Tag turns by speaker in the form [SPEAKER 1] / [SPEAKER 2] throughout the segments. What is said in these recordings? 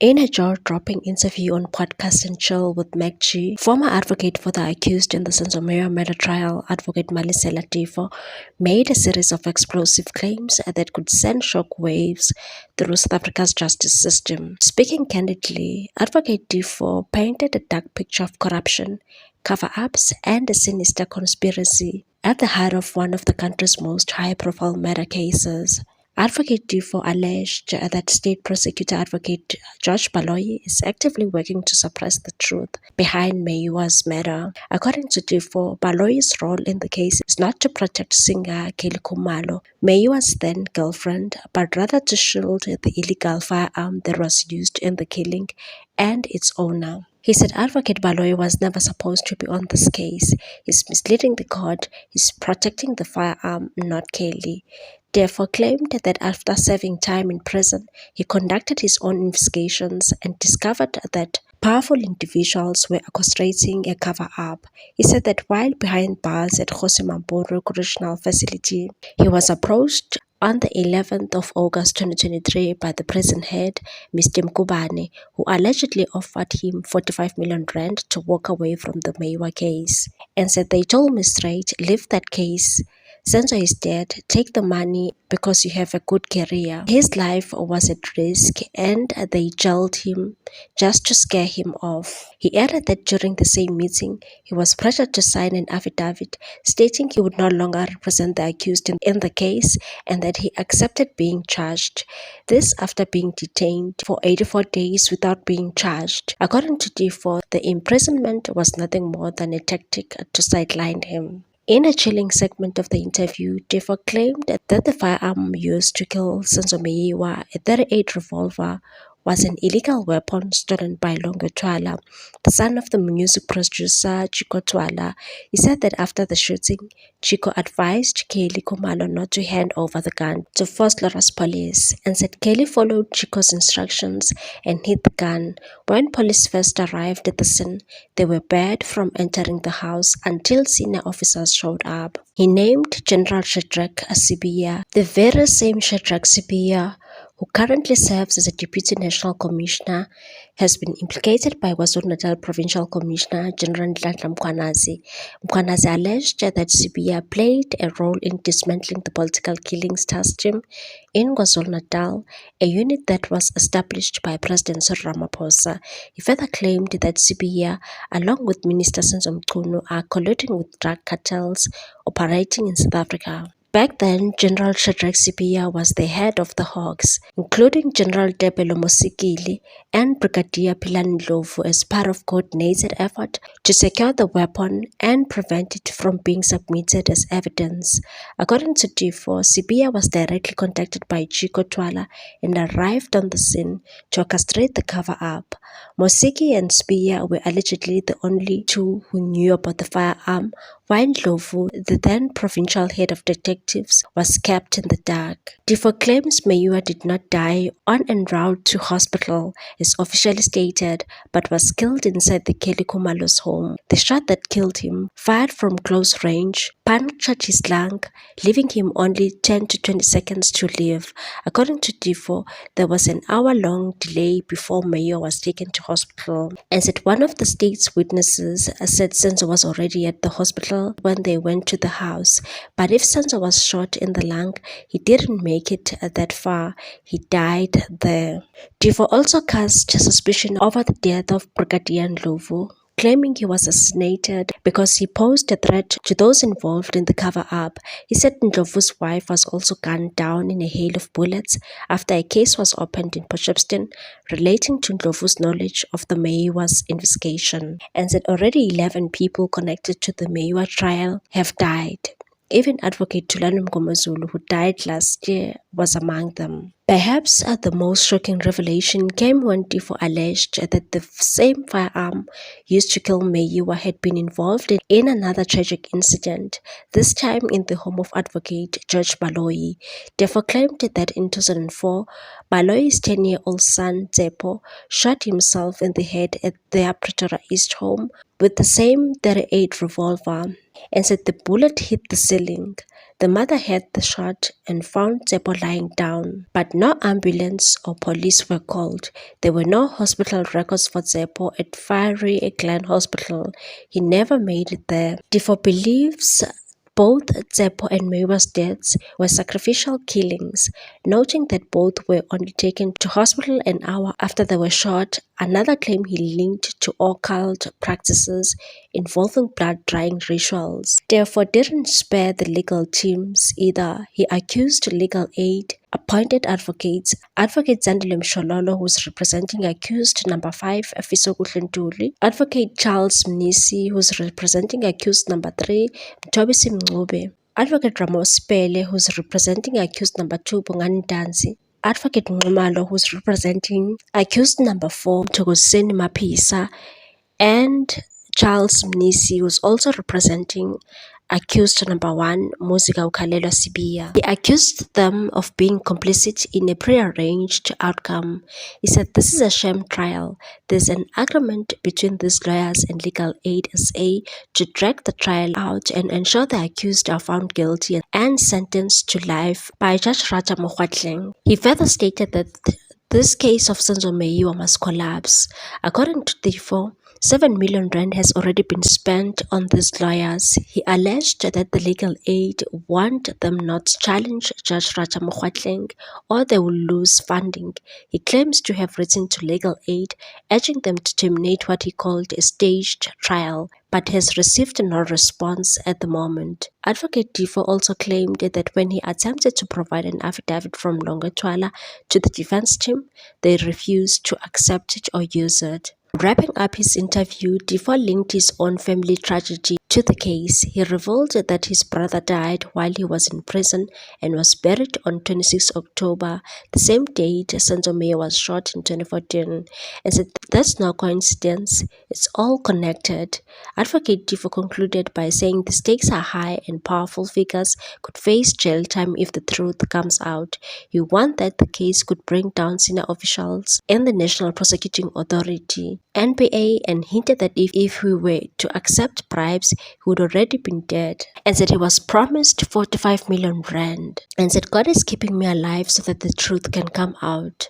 [SPEAKER 1] In a jaw-dropping interview on Podcast and Chill with Meg G, former advocate for the accused in the Senzomera murder trial, Advocate Malisela Tifo, made a series of explosive claims that could send shockwaves through South Africa's justice system. Speaking candidly, Advocate Tifo painted a dark picture of corruption, cover-ups, and a sinister conspiracy at the heart of one of the country's most high-profile murder cases. Advocate Tifo alleged that State Prosecutor Advocate George Baloyi is actively working to suppress the truth behind Meyiwa's murder. According to Tifo, Baloyi's role in the case is not to protect singer Kelly Khumalo, Meyiwa's then girlfriend, but rather to shield the illegal firearm that was used in the killing and its owner. He said Advocate Baloyi was never supposed to be on this case. He's misleading the court. He's protecting the firearm, not Kelly. Therefore claimed that after serving time in prison, he conducted his own investigations and discovered that powerful individuals were orchestrating a cover-up. He said that while behind bars at Kgosi Mampuru Correctional Facility, he was approached on the 11th of August 2023 by the prison head, Mr. Mkubane, who allegedly offered him 45 million rand to walk away from the Meyiwa case, and said they told me straight, leave that case. Senzo is dead, take the money because you have a good career. His life was at risk and they jailed him just to scare him off. He added that during the same meeting, he was pressured to sign an affidavit stating he would no longer represent the accused in the case and that he accepted being charged. This after being detained for 84 days without being charged. According to Tifo, the imprisonment was nothing more than a tactic to sideline him. In a chilling segment of the interview, Tifo claimed that the firearm used to kill Senzo Meyiwa, a 38 revolver, was an illegal weapon stolen by Longo Twala, the son of the music producer Chico Twala. He said that after the shooting, Chico advised Kelly Khumalo not to hand over the gun to Vosloorus police and said Kelly followed Chico's instructions and hid the gun. When police first arrived at the scene, they were barred from entering the house until senior officers showed up. He named General Shadrack Sibiya, the very same Shadrack Sibiya who currently serves as a Deputy National Commissioner, has been implicated by KwaZulu-Natal Provincial Commissioner General Nhlanhla Mkhwanazi. Mkhwanazi alleged that Sibiya played a role in dismantling the political killings task team in KwaZulu-Natal, a unit that was established by President Cyril Ramaphosa. He further claimed that Sibiya, along with Minister Senzo Mchunu, are colluding with drug cartels operating in South Africa. Back then, General Shadrack Sibiya was the head of the Hawks, including General Tebelo Mosikili and Brigadier Philani Ndlovu as part of coordinated effort to secure the weapon and prevent it from being submitted as evidence. According to Tifo, Sibiya was directly contacted by Chico Twala and arrived on the scene to orchestrate the cover-up. Mosiki and Sibiya were allegedly the only two who knew about the firearm, while Ndlovu, the then provincial head of detectives, was kept in the dark. Tifo claims Meyiwa did not die on en route to hospital, as officially stated, but was killed inside the Kelly Khumalo's home. The shot that killed him, fired from close range, punctured his lung, leaving him only 10 to 20 seconds to live. According to Tifo, there was an hour-long delay before Meyiwa was taken to hospital, and said one of the state's witnesses said Senzo was already at the hospital when they went to the house, but if Senzo was shot in the lung, he didn't make it that far. He died there. Tifo also cast suspicion over the death of Brigadier Ndlovu, claiming he was assassinated because he posed a threat to those involved in the cover-up. He said Ndlovu's wife was also gunned down in a hail of bullets after a case was opened in Potchefstroom relating to Ndlovu's knowledge of the Meyiwa's investigation, and said already 11 people connected to the Meyiwa trial have died. Even Advocate Thulani Mngomezulu, who died last year, was among them. Perhaps the most shocking revelation came when Tifo alleged that the same firearm used to kill Meyiwa had been involved in another tragic incident, this time in the home of Advocate George Baloyi. Tifo claimed that in 2004, Baloyi's 10-year-old son Tsepo shot himself in the head at their Pretoria East home with the same 38 revolver, and said the bullet hit the ceiling. The mother heard the shot and found Tsepo lying down, but no ambulance or police were called. There were no hospital records for Tsepo at Fiery Glen Hospital. He never made it there. Difo believes both Tsepo and Meiwa's deaths were sacrificial killings, noting that both were only taken to hospital an hour after they were shot. Another claim he linked to occult practices involving blood drying rituals. Therefore, didn't spare the legal teams either. He accused legal aid, appointed advocates, Advocate Zandile Mshololo, who's representing accused number 5, Fiso Kuhlentuli, Advocate Charles Mnisi, who's representing accused number 3, Mthobisi Mncube, Advocate Ramos Pele, who's representing accused number 2, Bongani Danzi, Advocate Nxumalo, who's representing accused number 4, Thokozeni Mapisa, and Charles Mnisi, who's also representing accused number 1, Muzika Ukhalelwa Sibiya. He accused them of being complicit in a prearranged outcome. He said, "This is a sham trial. There's an agreement between these lawyers and Legal Aid SA to drag the trial out and ensure the accused are found guilty and sentenced to life by Judge Raja Mokgoatleng." He further stated that this case of Senzo Meyiwa must collapse. According to Difo, 7 million rand has already been spent on these lawyers. He alleged that the legal aid want them not to challenge Judge Raja Mokgoatleng or they will lose funding. He claims to have written to legal aid urging them to terminate what he called a staged trial, but has received no response at the moment. Advocate Difo also claimed that when he attempted to provide an affidavit from Longotwala to the defense team, they refused to accept it or use it. Wrapping up his interview, Difo linked his own family tragedy to the case. He revealed that his brother died while he was in prison and was buried on 26 October, the same date Senzo Meyiwa was shot in 2014, and said that's no coincidence, it's all connected. Advocate Difo concluded by saying the stakes are high and powerful figures could face jail time if the truth comes out. He warned that the case could bring down senior officials and the National Prosecuting Authority, NPA, and hinted that if we were to accept bribes, he would already been dead, and said he was promised 45 million rand, and said God is keeping me alive so that the truth can come out.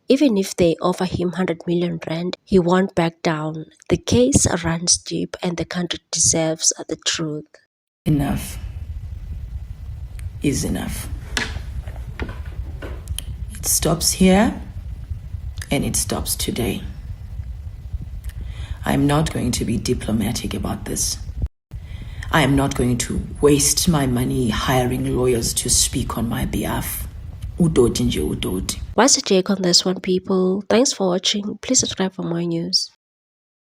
[SPEAKER 1] Even if they offer him 100 million rand, he won't back down. The case runs deep and the country deserves the truth.
[SPEAKER 2] Enough is enough. It stops here and it stops today. I am not going to be diplomatic about this. I am not going to waste my money hiring lawyers to speak on my behalf. Udoti nje udoti.
[SPEAKER 1] What's your take on this one, people? Thanks for watching. Please subscribe for more news.